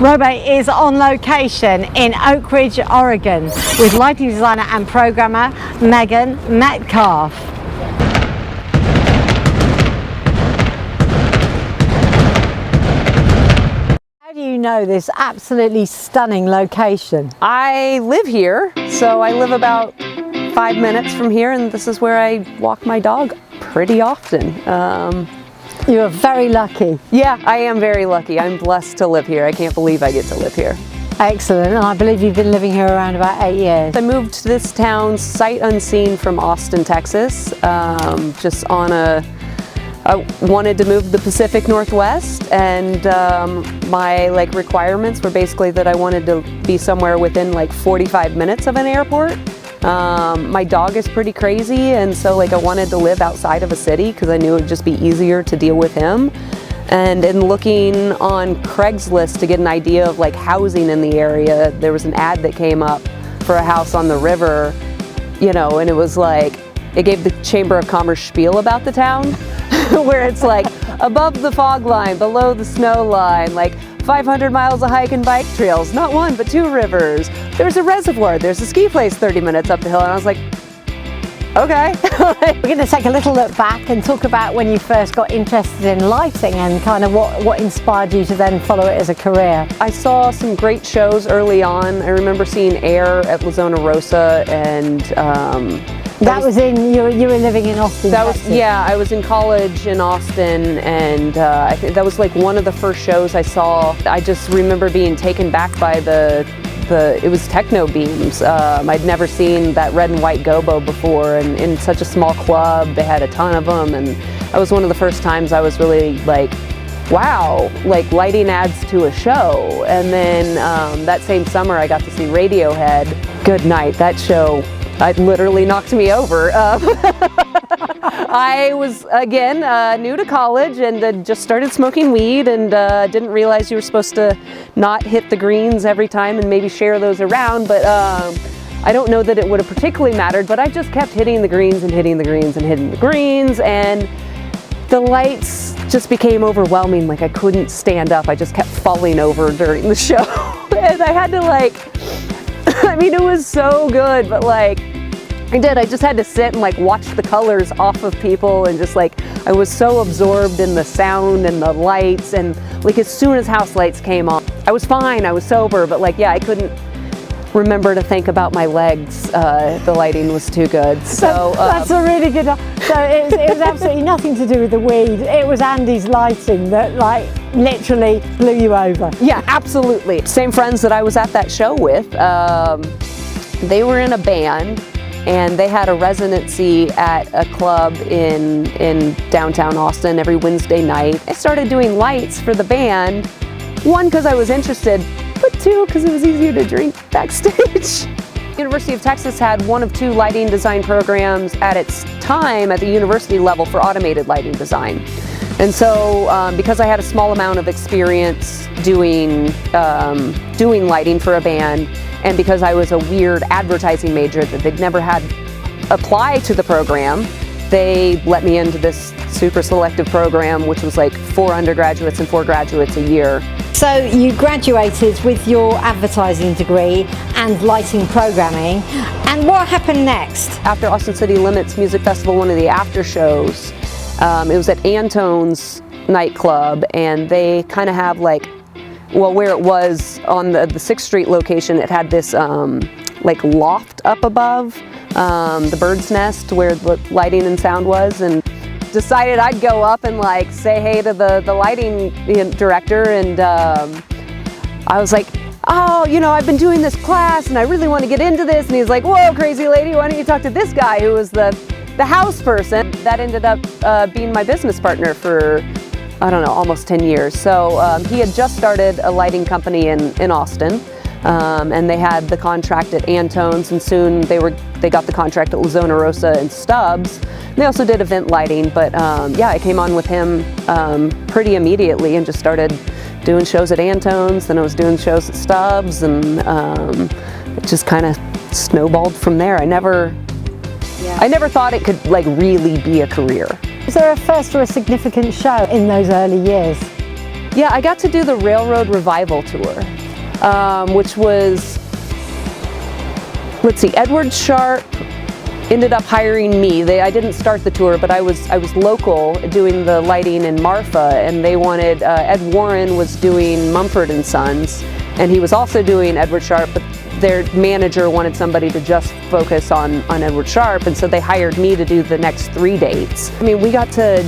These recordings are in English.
Robe is on location in Oakridge, Oregon with lighting designer and programmer Meagan Metcalf. How do you know this absolutely stunning location? I live here, so I live about 5 minutes from here, and this is where I walk my dog pretty often. You are very lucky. Yeah, I am very lucky. I'm blessed to live here. I can't believe I get to live here. Excellent, and I believe you've been living here around about 8 years. I moved to this town sight unseen from Austin, Texas, just on I wanted to move to the Pacific Northwest, and my requirements were basically that I wanted to be somewhere within 45 minutes of an airport. My dog is pretty crazy, and so I wanted to live outside of a city because I knew it would just be easier to deal with him. And in looking on Craigslist to get an idea of housing in the area, there was an ad that came up for a house on the river, and it was it gave the Chamber of Commerce spiel about the town, where it's above the fog line, below the snow line, 500 miles of hike and bike trails, not one but 2 rivers. There's a reservoir, there's a ski place 30 minutes up the hill, and I was like, okay. We're going to take a little look back and talk about when you first got interested in lighting and kind of what inspired you to then follow it as a career. I saw some great shows early on. I remember seeing Air at Zona Rosa, and that was in, you were living in Austin, Texas. Yeah, I was in college in Austin, and I think that was one of the first shows I saw. I just remember being taken back by it was techno beams. I'd never seen that red and white gobo before, and in such a small club, they had a ton of them, and that was one of the first times I was really wow, lighting adds to a show. And then that same summer I got to see Radiohead. Good night, that show. It literally knocked me over. I was, again, new to college and just started smoking weed, and didn't realize you were supposed to not hit the greens every time and maybe share those around, but I don't know that it would have particularly mattered, but I just kept hitting the greens and hitting the greens and hitting the greens, and the lights just became overwhelming. I couldn't stand up. I just kept falling over during the show. And I had to I mean, it was so good, but I just had to sit and watch the colors off of people, and just I was so absorbed in the sound and the lights, and as soon as house lights came on, I was fine, I was sober, but yeah, I couldn't remember to think about my legs. The lighting was too good. So that's a really good, so it was absolutely nothing to do with the weed. It was Andy's lighting that literally blew you over. Yeah, absolutely. Same friends that I was at that show with, they were in a band, and they had a residency at a club in downtown Austin every Wednesday night. I started doing lights for the band, 1, because I was interested, but 2, because it was easier to drink backstage. University of Texas had one of 2 lighting design programs at its time at the university level for automated lighting design. And so because I had a small amount of experience doing lighting for a band, and because I was a weird advertising major that they'd never had apply to the program, they let me into this super selective program, which was 4 undergraduates and 4 graduates a year. So you graduated with your advertising degree and lighting programming, and what happened next? After Austin City Limits Music Festival, one of the after shows, it was at Antone's nightclub, and they kind of have where it was on the 6th Street location, it had this loft up above the bird's nest where the lighting and sound was, and decided I'd go up and say hey to the lighting director, and I was like, oh, I've been doing this class and I really want to get into this, and he's like, whoa, crazy lady, why don't you talk to this guy who was the house person. That ended up being my business partner for, I don't know, almost 10 years. So he had just started a lighting company in Austin, and they had the contract at Antone's, and soon they got the contract at Zona Rosa and Stubbs. They also did event lighting, but yeah, I came on with him pretty immediately and just started doing shows at Antone's, then I was doing shows at Stubbs, and it just kind of snowballed from there. I never thought it could really be a career. Was there a first or a significant show in those early years? Yeah, I got to do the Railroad Revival Tour, which was, let's see, Edward Sharp ended up hiring me. I didn't start the tour, but I was local doing the lighting in Marfa, and they wanted, Ed Warren was doing Mumford & Sons, and he was also doing Edward Sharp, but their manager wanted somebody to just focus on Edward Sharp, and so they hired me to do the next 3 dates. I mean, we got to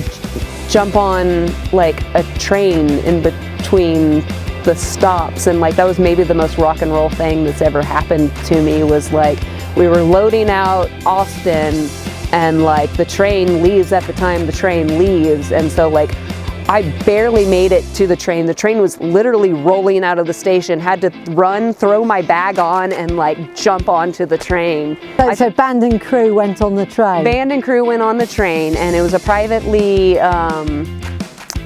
jump on like a train in between the stops, and like that was maybe the most rock and roll thing that's ever happened to me. Was like we were loading out Austin, and like the train leaves at the time the train leaves, and so like I barely made it to the train. The train was literally rolling out of the station. Had to run, throw my bag on, and like jump onto the train. So band and crew went on the train? Band and crew went on the train, and it was a privately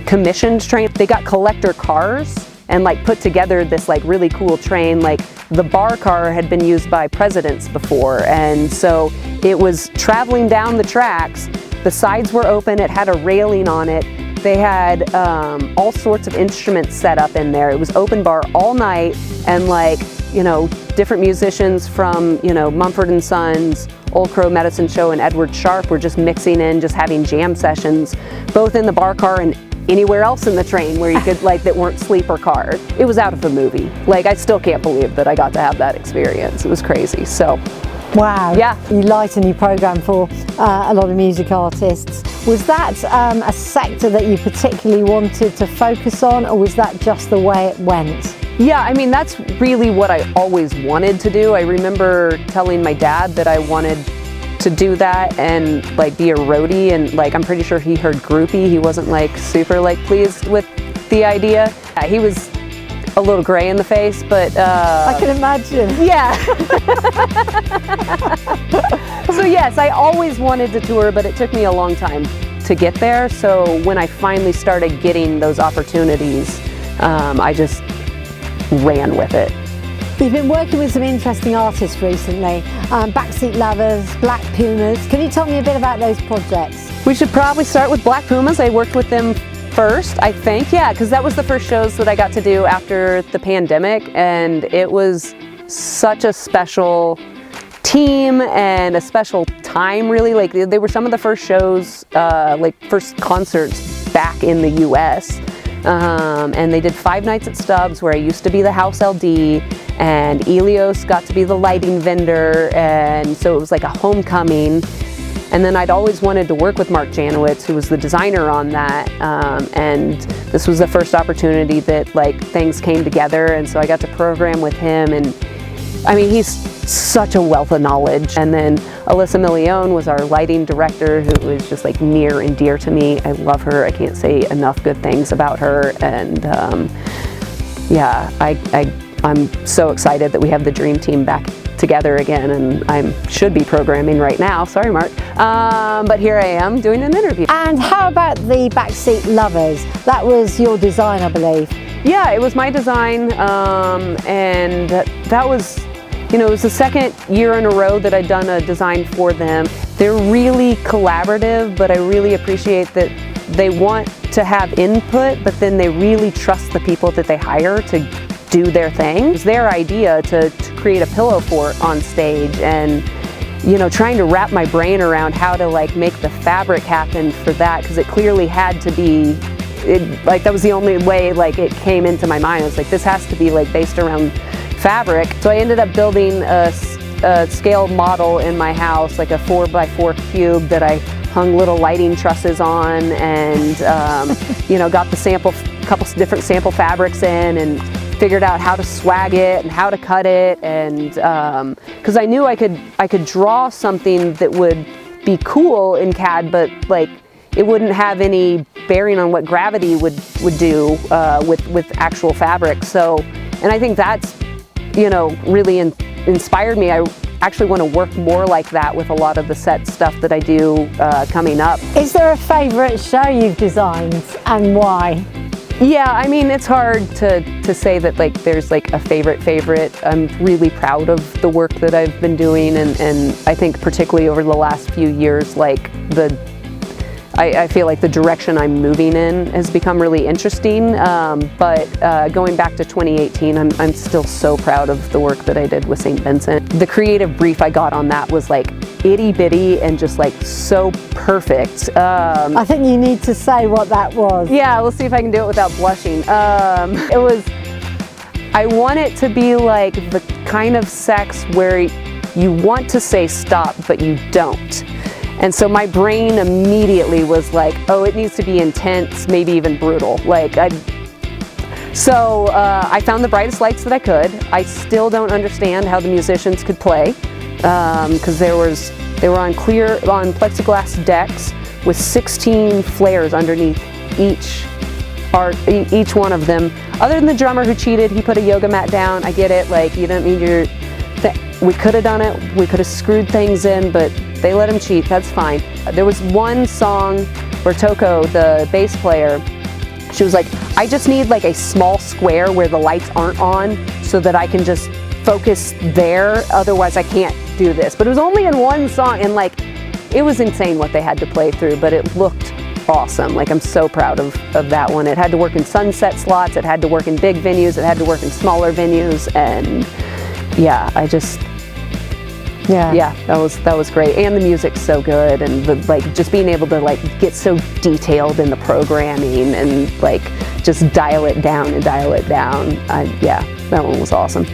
commissioned train. They got collector cars and like put together this like really cool train. Like the bar car had been used by presidents before, and so it was traveling down the tracks. The sides were open, it had a railing on it. They had all sorts of instruments set up in there. It was open bar all night, and like, you know, different musicians from, you know, Mumford & Sons, Old Crow Medicine Show, and Edward Sharp were just mixing in, just having jam sessions, both in the bar car and anywhere else in the train where you could, like, that weren't sleeper cars. It was out of a movie. Like, I still can't believe that I got to have that experience. It was crazy, so. Wow. Yeah. You light and you program for a lot of music artists. Was that a sector that you particularly wanted to focus on, or was that just the way it went? Yeah, I mean, that's really what I always wanted to do. I remember telling my dad that I wanted to do that and like be a roadie, and like I'm pretty sure he heard groupie. He wasn't like super like pleased with the idea. He was a little gray in the face, but I can imagine. Yeah. So yes, I always wanted to tour, but it took me a long time to get there. So when I finally started getting those opportunities, I just ran with it. You've been working with some interesting artists recently, Backseat Lovers, Black Pumas. Can you tell me a bit about those projects? We should probably start with Black Pumas. I worked with them first, I think, yeah, because that was the first shows that I got to do after the pandemic, and it was such a special team and a special time, really. Like, they were some of the first shows, like first concerts back in the US. And they did 5 nights at Stubbs, where I used to be the house LD, and Elios got to be the lighting vendor, and so it was like a homecoming. And then I'd always wanted to work with Mark Janowitz, who was the designer on that, and this was the first opportunity that like things came together, and so I got to program with him, and I mean, he's such a wealth of knowledge. And then Alyssa Milione was our lighting director, who is just like near and dear to me. I love her. I can't say enough good things about her, and yeah, I'm so excited that we have the dream team back together again, and I should be programming right now, sorry Mark, but here I am doing an interview. And how about the Backseat Lovers? That was your design, I believe. Yeah, it was my design, and that was, you know, it was the second year in a row that I'd done a design for them. They're really collaborative, but I really appreciate that they want to have input, but then they really trust the people that they hire to do their thing. It was their idea to create a pillow fort on stage, and you know, trying to wrap my brain around how to like make the fabric happen for that, because it clearly had to be, like that was the only way like it came into my mind. I was like, this has to be like based around fabric. So I ended up building a scale model in my house, like a 4x4 cube that I hung little lighting trusses on, and you know, got the couple different sample fabrics in, and figured out how to swag it and how to cut it, and because I knew I could draw something that would be cool in CAD, but like it wouldn't have any bearing on what gravity would do with actual fabric. So, and I think that's, you know, really inspired me. I actually want to work more like that with a lot of the set stuff that I do coming up. Is there a favorite show you've designed, and why? Yeah, I mean, it's hard to say that like there's like a favorite. I'm really proud of the work that I've been doing, and I think particularly over the last few years, like I feel like the direction I'm moving in has become really interesting, but going back to 2018, I'm still so proud of the work that I did with St. Vincent. The creative brief I got on that was like itty bitty and just like so perfect. I think you need to say what that was. Yeah, we'll see if I can do it without blushing. It was, I want it to be like the kind of sex where you want to say stop, but you don't. And so my brain immediately was like, oh, it needs to be intense, maybe even brutal. So I found the brightest lights that I could. I still don't understand how the musicians could play, because they were on plexiglass decks with 16 flares underneath each one of them. Other than the drummer who cheated, he put a yoga mat down. I get it, like you don't need we could have done it, we could have screwed things in, but they let him cheat, that's fine. There was one song where Toko, the bass player, she was like, I just need like a small square where the lights aren't on so that I can just focus there, otherwise I can't do this. But it was only in one song, and like, it was insane what they had to play through, but it looked awesome. Like, I'm so proud of that one. It had to work in sunset slots, it had to work in big venues, it had to work in smaller venues, and yeah, that was great. And the music's so good, and like just being able to like get so detailed in the programming and like just dial it down and dial it down. Yeah, that one was awesome.